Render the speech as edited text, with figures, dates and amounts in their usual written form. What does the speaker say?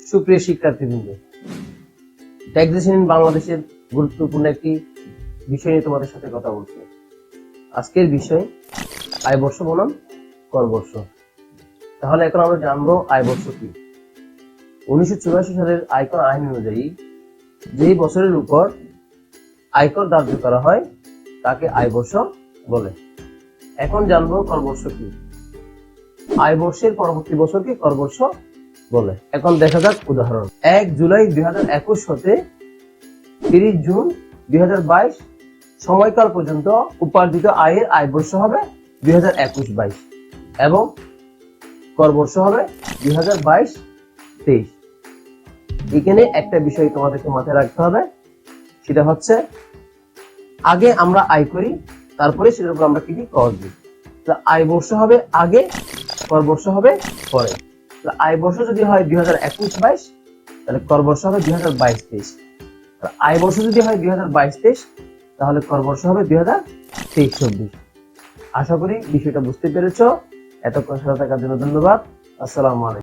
সুপ্রিয় শিক্ষার্থীবৃন্দ, taxation in বাংলাদেশের গুরুত্বপূর্ণ একটি বিষয় নিয়ে তোমাদের সাথে কথা বলছি। আজকের বিষয় আয়বর্ষ বনাম করবর্ষ। তাহলে এখন আমরা জানবো আয়বর্ষ কি। 1984 সালের আয়কর আইন অনুযায়ী যেই বছরের উপর আয়কর ধার্য করা হয় তাকে আয়বর্ষ বলে। এখন জানবো করবর্ষ কি। আয়বর্ষের পরবর্তী বছরকে করবর্ষ বলে। এখন দেখা যাক উদাহরণ। 1 জুলাই 2021 হতে 30 জুন 2022 সময়কাল পর্যন্ত উপার্জিত আয়ের আয়বর্ষ হবে 2021-22 এবং করবর্ষ হবে 2022-23। এখানে একটা বিষয় তোমাদেরকে মাথায় রাখতে হবে, সেটা হচ্ছে আগে আমরা আয় করি, তারপরে সেটার উপর আমরা কি কর দিই। আয়বর্ষ হবে আগে, করবর্ষ হবে পরে। আয়বর্ষ যদি হয় 2021-22 তাহলে করবর্ষ হবে 2022-23। আয়বর্ষ যদি হয় 2022-23 তাহলে করবর্ষ হবে 2023-24। আশা করি বিষয়টা বুঝতে পেরেছো। এতক্ষণ সাথে থাকার জন্য ধন্যবাদ। আসসালামু আলাইকুম।